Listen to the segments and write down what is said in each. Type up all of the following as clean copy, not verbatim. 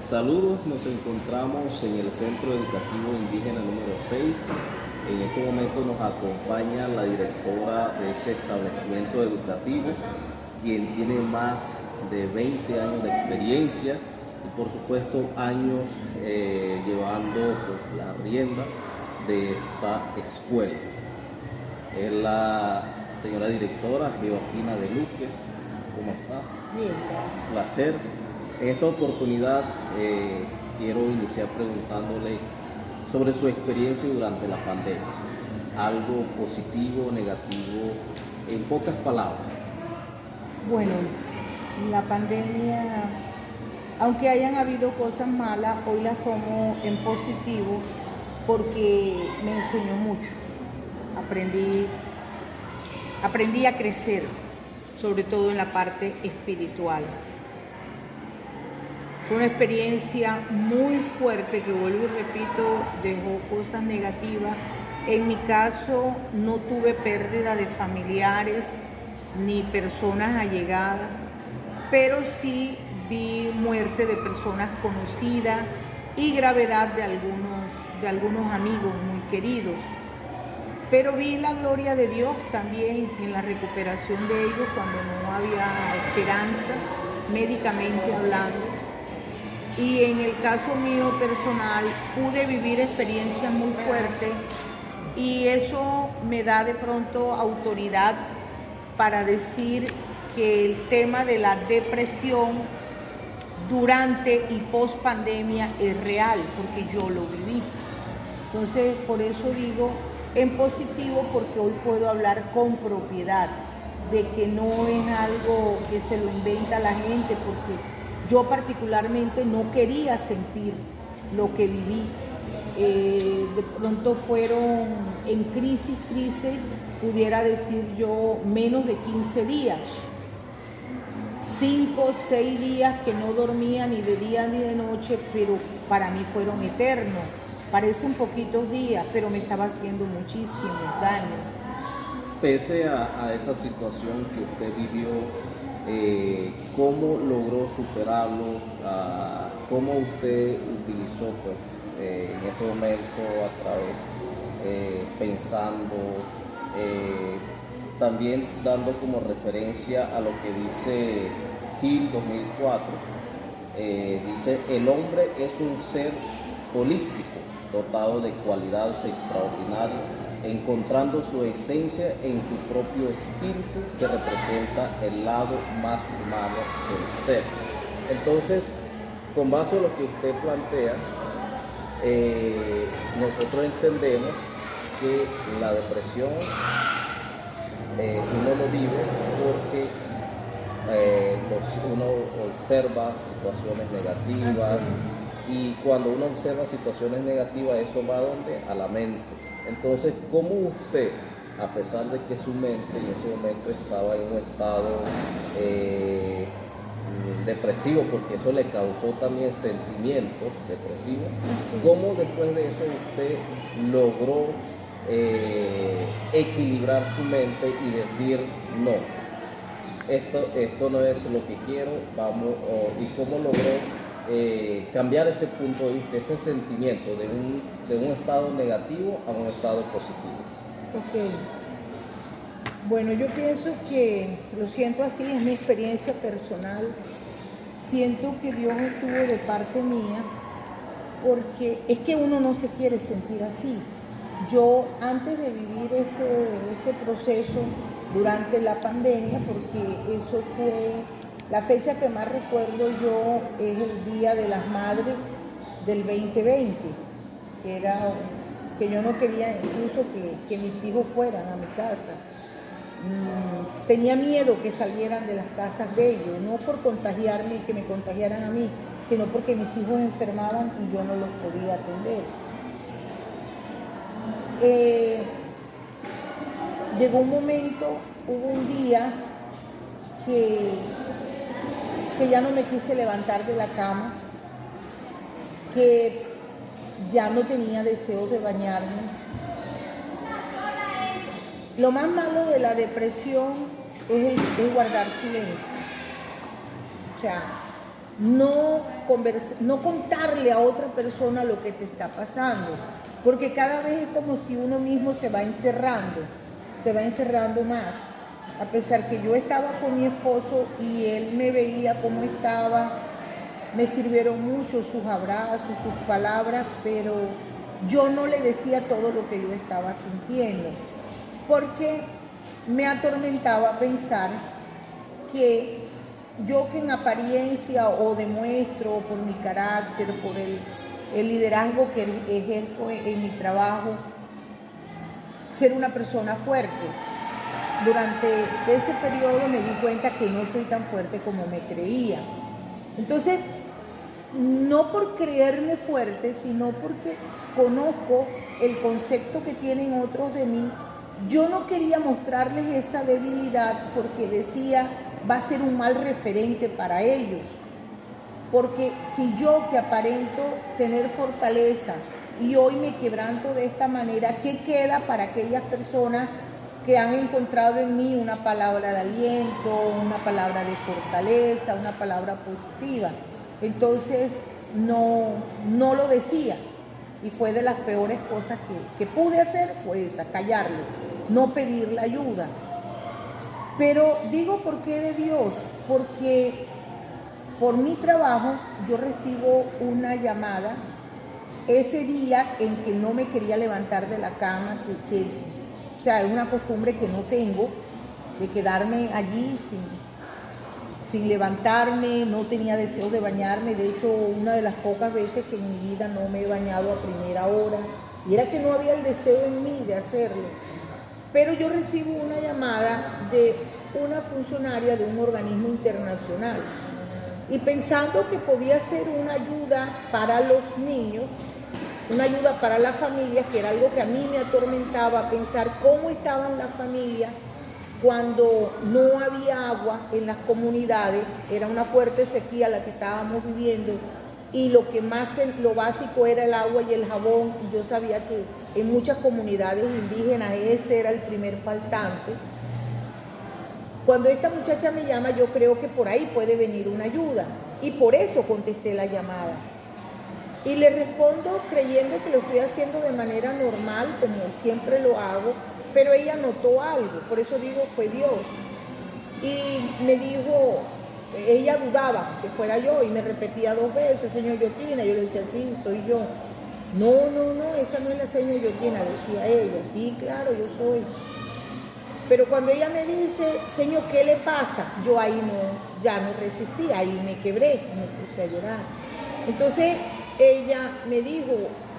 Saludos, nos encontramos en el Centro Educativo Indígena número 6. En este momento nos acompaña la directora de este establecimiento educativo, quien tiene más de 20 años de experiencia y por supuesto años llevando la rienda de esta escuela. Es la señora directora Joaquina de Luques. ¿Cómo está? Bien. Placer. En esta oportunidad quiero iniciar preguntándole sobre su experiencia durante la pandemia. Algo positivo, negativo, en pocas palabras. Bueno, la pandemia, aunque hayan habido cosas malas, hoy las tomo en positivo porque me enseñó mucho. Aprendí a crecer, sobre todo en la parte espiritual. Fue una experiencia muy fuerte que, vuelvo y repito, dejó cosas negativas. En mi caso no tuve pérdida de familiares ni personas allegadas, pero sí vi muerte de personas conocidas y gravedad de algunos amigos muy queridos. Pero vi la gloria de Dios también en la recuperación de ellos cuando no había esperanza, médicamente hablando. Y en el caso mío personal, pude vivir experiencias muy fuertes y eso me da de pronto autoridad para decir que el tema de la depresión durante y post pandemia es real, porque yo lo viví. Entonces, por eso digo en positivo, porque hoy puedo hablar con propiedad de que no es algo que se lo inventa la gente, porque yo particularmente no quería sentir lo que viví. De pronto fueron en crisis, pudiera decir yo, menos de 15 días. 5 o 6 días que no dormía ni de día ni de noche, pero para mí fueron eternos. Parecen poquitos días, pero me estaba haciendo muchísimos daños. Pese a esa situación que usted vivió, ¿cómo logró superarlo? ¿Cómo usted utilizó en ese momento a través, pensando, también dando como referencia a lo que dice Gil 2004? Dice, el hombre es un ser holístico, dotado de cualidades extraordinarias, encontrando su esencia en su propio espíritu que representa el lado más humano del ser. Entonces, con base a lo que usted plantea, nosotros entendemos que la depresión uno lo vive porque uno observa situaciones negativas y cuando uno observa situaciones negativas eso va a la mente. Entonces, ¿cómo usted, a pesar de que su mente en ese momento estaba en un estado depresivo, porque eso le causó también sentimientos depresivos, cómo después de eso usted logró equilibrar su mente y decir no, esto no es lo que quiero, vamos, y cómo logró cambiar ese punto de vista, ese sentimiento de un estado negativo a un estado positivo? Ok. Bueno, yo pienso que, lo siento así, es mi experiencia personal. Siento que Dios estuvo de parte mía, porque es que uno no se quiere sentir así. Yo, antes de vivir este proceso durante la pandemia, porque eso fue la fecha que más recuerdo yo, es el Día de las Madres del 2020, que yo no quería incluso que mis hijos fueran a mi casa. Tenía miedo que salieran de las casas de ellos, no por contagiarme y que me contagiaran a mí, sino porque mis hijos enfermaban y yo no los podía atender. Llegó un momento, hubo un día que ya no me quise levantar de la cama, que ya no tenía deseo de bañarme. Lo más malo de la depresión es guardar silencio. O sea, no contarle a otra persona lo que te está pasando, porque cada vez es como si uno mismo se va encerrando más. A pesar que yo estaba con mi esposo y él me veía cómo estaba, me sirvieron mucho sus abrazos, sus palabras, pero yo no le decía todo lo que yo estaba sintiendo, porque me atormentaba pensar que yo, que en apariencia o demuestro por mi carácter, por el liderazgo que ejerzo en mi trabajo, ser una persona fuerte. Durante ese periodo me di cuenta que no soy tan fuerte como me creía. Entonces, no por creerme fuerte, sino porque conozco el concepto que tienen otros de mí, yo no quería mostrarles esa debilidad porque decía, va a ser un mal referente para ellos. Porque si yo, que aparento tener fortaleza y hoy me quebranto de esta manera, ¿qué queda para aquellas personas que han encontrado en mí una palabra de aliento, una palabra de fortaleza, una palabra positiva? Entonces no lo decía, y fue de las peores cosas que pude hacer, fue esa, callarlo, no pedirle ayuda. Pero digo, ¿por qué de Dios? Porque por mi trabajo yo recibo una llamada ese día en que no me quería levantar de la cama, o sea, es una costumbre que no tengo, de quedarme allí sin levantarme, no tenía deseo de bañarme. De hecho, una de las pocas veces que en mi vida no me he bañado a primera hora, y era que no había el deseo en mí de hacerlo. Pero yo recibo una llamada de una funcionaria de un organismo internacional, y pensando que podía ser una ayuda para los niños, una ayuda para las familias, que era algo que a mí me atormentaba, pensar cómo estaban las familias cuando no había agua en las comunidades. Era una fuerte sequía la que estábamos viviendo, y lo básico era el agua y el jabón, y yo sabía que en muchas comunidades indígenas ese era el primer faltante. Cuando esta muchacha me llama, yo creo que por ahí puede venir una ayuda, y por eso contesté la llamada. Y le respondo creyendo que lo estoy haciendo de manera normal, como siempre lo hago, pero ella notó algo, por eso digo, fue Dios. Y me dijo, ella dudaba que fuera yo, y me repetía 2 veces, señor Yotina. Yo le decía, sí, soy yo. No, esa no es la señor Yotina, decía ella. Sí, claro, yo soy. Pero cuando ella me dice, señor, ¿qué le pasa? Yo ahí ya no resistí, ahí me quebré, me puse a llorar. Entonces ella me dijo,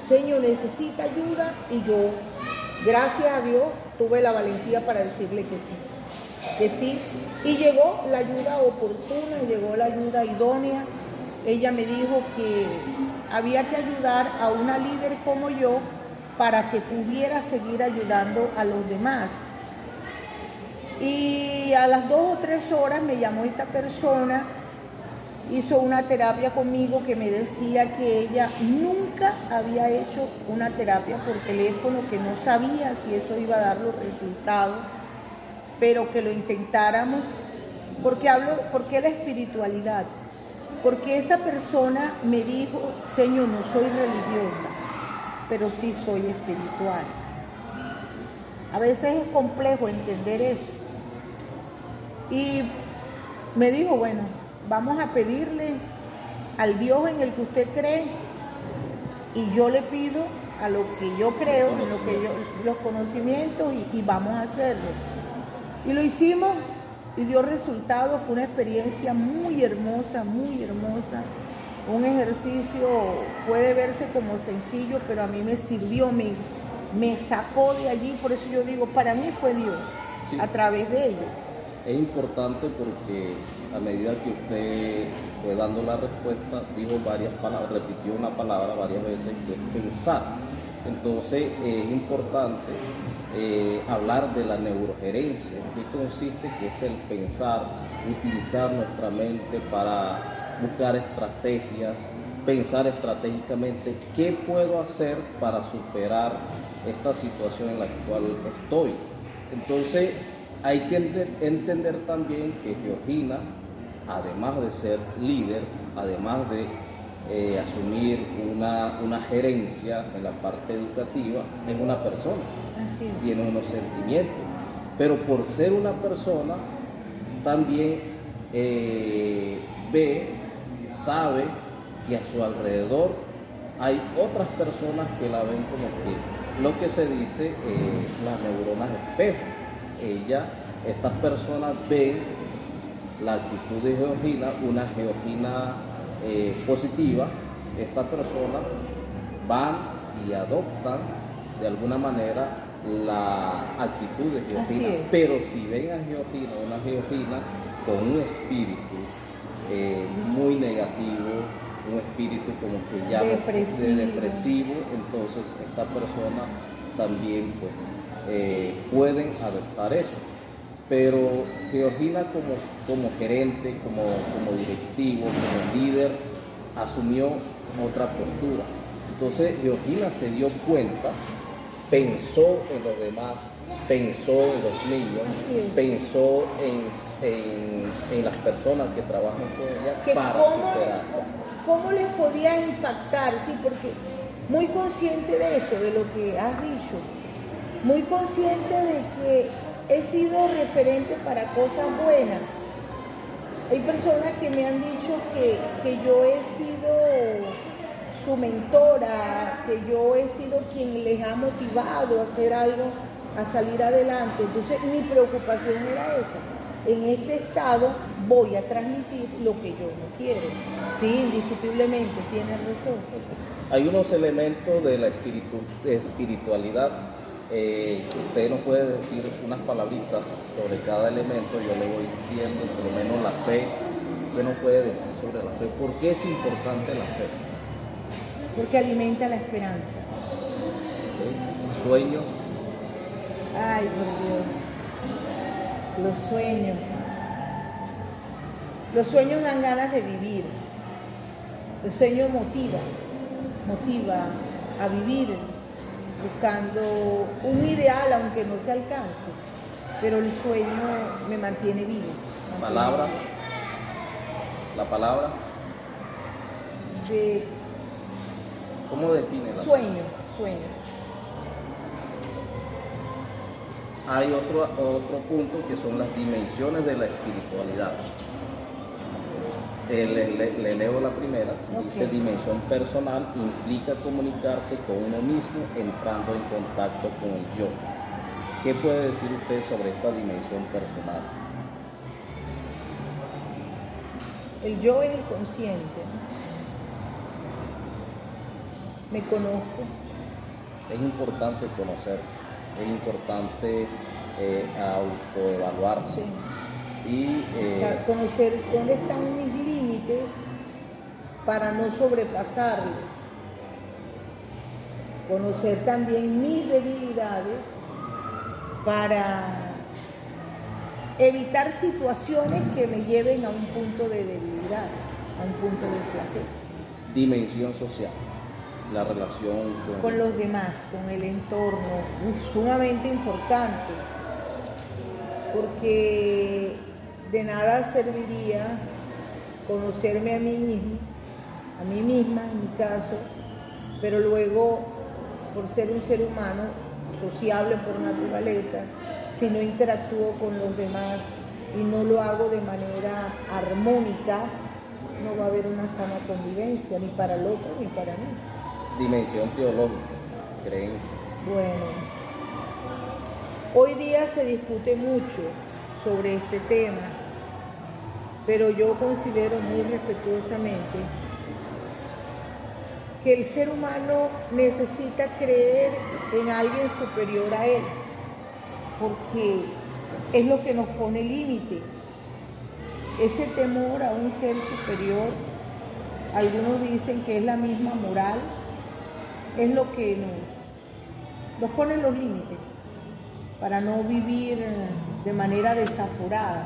señor, ¿necesita ayuda? Y yo, gracias a Dios, tuve la valentía para decirle que sí. Y llegó la ayuda oportuna, llegó la ayuda idónea. Ella me dijo que había que ayudar a una líder como yo para que pudiera seguir ayudando a los demás. Y a las 2 o 3 horas me llamó esta persona, hizo una terapia conmigo, que me decía que ella nunca había hecho una terapia por teléfono, que no sabía si eso iba a dar los resultados, pero que lo intentáramos. ¿Por qué la espiritualidad? Porque esa persona me dijo, señor, no soy religiosa, pero sí soy espiritual. A veces es complejo entender eso. Y me dijo, bueno, vamos a pedirle al Dios en el que usted cree, y yo le pido a lo que yo creo, en lo que los conocimientos, y vamos a hacerlo. Y lo hicimos y dio resultado. Fue una experiencia muy hermosa, muy hermosa. Un ejercicio puede verse como sencillo, pero a mí me sirvió, me sacó de allí. Por eso yo digo, para mí fue Dios, sí, a través de ello. Es importante porque a medida que usted fue dando la respuesta, dijo varias palabras, repitió una palabra varias veces, que es pensar. Entonces es importante hablar de la neurogerencia. ¿Qué consiste? Que es el pensar, utilizar nuestra mente para buscar estrategias, pensar estratégicamente qué puedo hacer para superar esta situación en la cual estoy. Entonces hay que entender también que Georgina, además de ser líder, además de asumir una gerencia en la parte educativa, es una persona, Así es. tiene unos sentimientos, pero por ser una persona también ve, sabe que a su alrededor hay otras personas que la ven como que lo que se dice las neuronas espejo. Estas personas ven la actitud de Georgina, una Georgina positiva. Estas personas van y adoptan de alguna manera la actitud de Georgina, pero si ven a Georgina, una Georgina con un espíritu muy negativo, un espíritu como que ya depresivo, entonces esta persona también pues, pueden adoptar eso. Pero Georgina como gerente, como directivo, como líder, asumió otra postura. Entonces Georgina se dio cuenta, pensó en los demás, pensó en los niños, pensó en las personas que trabajan con ella para superar. ¿Cómo les podía impactar? Sí, porque muy consciente de eso, de lo que has dicho, muy consciente de que he sido referente para cosas buenas. Hay personas que me han dicho que yo he sido su mentora, que yo he sido quien les ha motivado a hacer algo, a salir adelante. Entonces mi preocupación era esa. En este estado voy a transmitir lo que yo no quiero. Sí, indiscutiblemente, tienes razón. Hay unos elementos de la espiritualidad. Usted nos puede decir unas palabritas sobre cada elemento, yo le voy diciendo, por lo menos la fe. ¿Qué nos puede decir sobre la fe? ¿Por qué es importante la fe? Porque alimenta la esperanza. ¿Okay? Sueños. Ay, por Dios. Los sueños. Los sueños dan ganas de vivir. El sueño motiva a vivir buscando un ideal aunque no se alcance, pero el sueño me mantiene vivo. Palabra. La palabra. ¿Cómo define la sueño? Hay otro punto que son las dimensiones de la espiritualidad. Le leo la primera. Dice: dimensión personal implica comunicarse con uno mismo entrando en contacto con el yo. ¿Qué puede decir usted sobre esta dimensión personal? El yo es el consciente. Me conozco. Es importante conocerse, es importante autoevaluarse. Y conocer dónde están mis límites para no sobrepasarlos. Conocer también mis debilidades para evitar situaciones que me lleven a un punto de debilidad, a un punto de flaqueza. Dimensión social, la relación con los demás, con el entorno, es sumamente importante, porque de nada serviría conocerme a mí misma en mi caso, pero luego, por ser un ser humano sociable por naturaleza, si no interactúo con los demás y no lo hago de manera armónica, no va a haber una sana convivencia, ni para el otro ni para mí. Dimensión teológica, creencia. Bueno, hoy día se discute mucho sobre este tema, pero yo considero muy respetuosamente que el ser humano necesita creer en alguien superior a él, porque es lo que nos pone límite. Ese temor a un ser superior, algunos dicen que es la misma moral, es lo que nos pone los límites para no vivir de manera desaforada.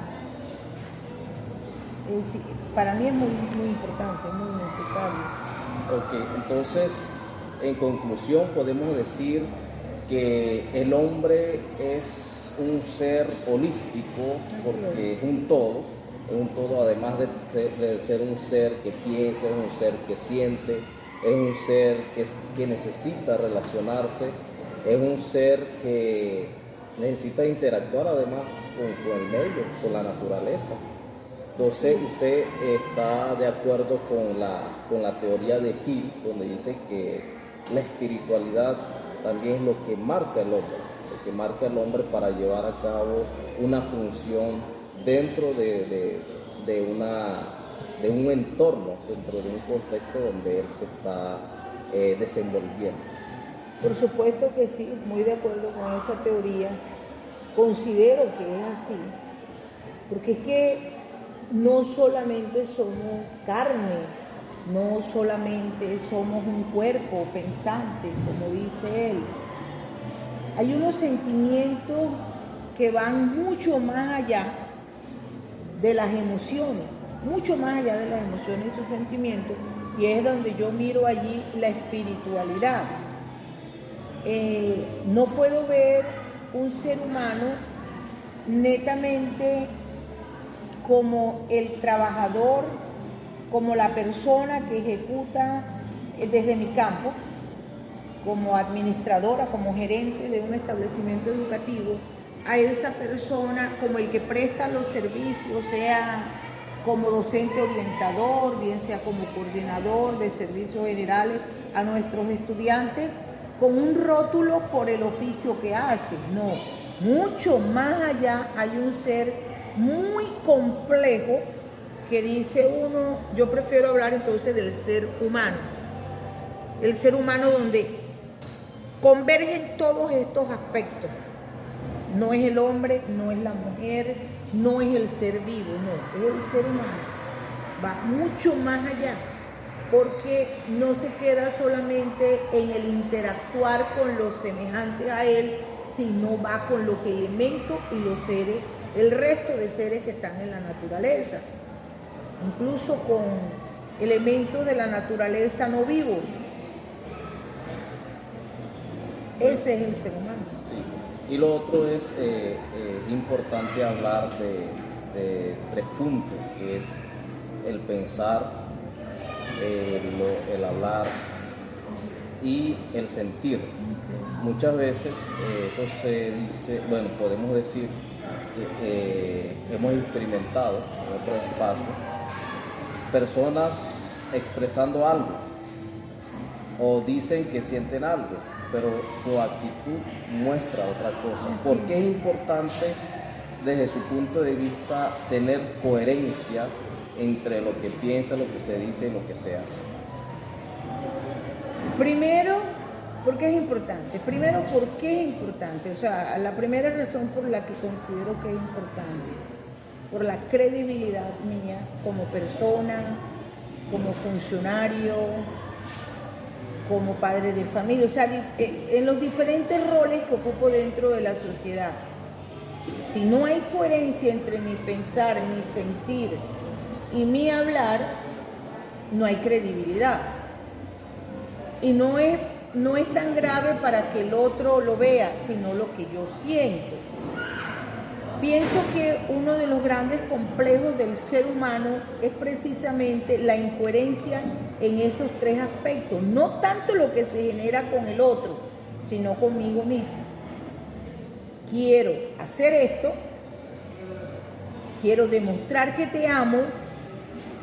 Es decir, para mí es muy, muy importante, muy necesario. Ok, entonces, en conclusión, podemos decir que el hombre es un ser holístico, porque es un todo, es un todo, además de ser un ser que piensa, es un ser que siente, es un ser que necesita relacionarse, es un ser que necesita interactuar además con el medio, con la naturaleza. Entonces usted está de acuerdo con la teoría de Hill, donde dice que la espiritualidad también es lo que marca el hombre para llevar a cabo una función dentro de un entorno, dentro de un contexto donde él se está desenvolviendo. Por supuesto que sí, muy de acuerdo con esa teoría. Considero que es así, porque es que no solamente somos carne, no solamente somos un cuerpo pensante, como dice él. Hay unos sentimientos que van mucho más allá de las emociones, mucho más allá de las emociones y sus sentimientos, y es donde yo miro allí la espiritualidad. No puedo ver un ser humano netamente como el trabajador, como la persona que ejecuta desde mi campo, como administradora, como gerente de un establecimiento educativo, a esa persona como el que presta los servicios, sea como docente orientador, bien sea como coordinador de servicios generales a nuestros estudiantes, con un rótulo por el oficio que hace. No, mucho más allá hay un ser muy complejo que dice uno, yo prefiero hablar entonces del ser humano. El ser humano donde convergen todos estos aspectos. No es el hombre, no es la mujer, no es el ser vivo, no, es el ser humano. Va mucho más allá, porque no se queda solamente en el interactuar con los semejantes a él, sino va con los elementos y los seres, el resto de seres que están en la naturaleza, incluso con elementos de la naturaleza no vivos. Ese es el ser humano. Sí. Y lo otro es importante hablar de 3 puntos, que es el pensar, el hablar y el sentir. Muchas veces eso se dice, bueno, podemos decir que hemos experimentado en otros espacios personas expresando algo o dicen que sienten algo, pero su actitud muestra otra cosa. ¿Por qué es importante desde su punto de vista tener coherencia entre lo que piensa, lo que se dice y lo que se hace? Primero, ¿por qué es importante? Primero, ¿por qué es importante? O sea, la primera razón por la que considero que es importante, por la credibilidad mía como persona, como funcionario, como padre de familia, o sea, en los diferentes roles que ocupo dentro de la sociedad. Si no hay coherencia entre mi pensar, mi sentir y mi hablar, no hay credibilidad. Y no es tan grave para que el otro lo vea, sino lo que yo siento. Pienso que uno de los grandes complejos del ser humano es precisamente la incoherencia en esos 3 aspectos. No tanto lo que se genera con el otro, sino conmigo mismo. Quiero hacer esto, quiero demostrar que te amo,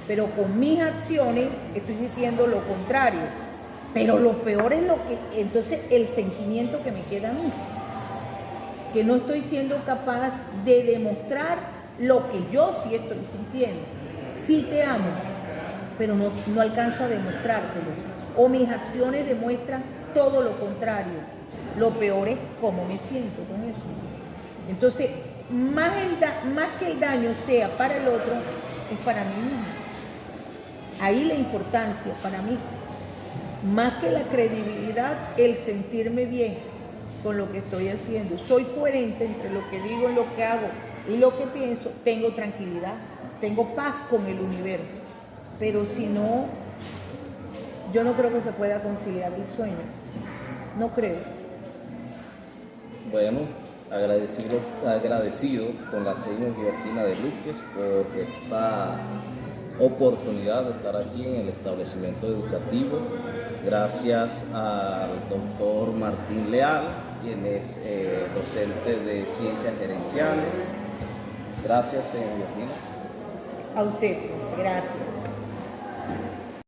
pero con mis acciones estoy diciendo lo contrario. Pero lo peor es entonces el sentimiento que me queda a mí, que no estoy siendo capaz de demostrar lo que yo sí estoy sintiendo. Sí te amo, pero no alcanzo a demostrártelo. O mis acciones demuestran todo lo contrario. Lo peor es cómo me siento con eso. Entonces, más que el daño sea para el otro, es para mí mismo. Ahí la importancia para mí. Más que la credibilidad, el sentirme bien con lo que estoy haciendo. Soy coherente entre lo que digo, lo que hago y lo que pienso. Tengo tranquilidad, tengo paz con el universo. Pero si no, yo no creo que se pueda conciliar el sueño. No creo. Bueno, agradecido con la señora Giorgina de Luques por esta oportunidad de estar aquí en el establecimiento educativo. Gracias al doctor Martín Leal, quien es docente de Ciencias Gerenciales. Gracias, señor Giorgina. A usted, gracias.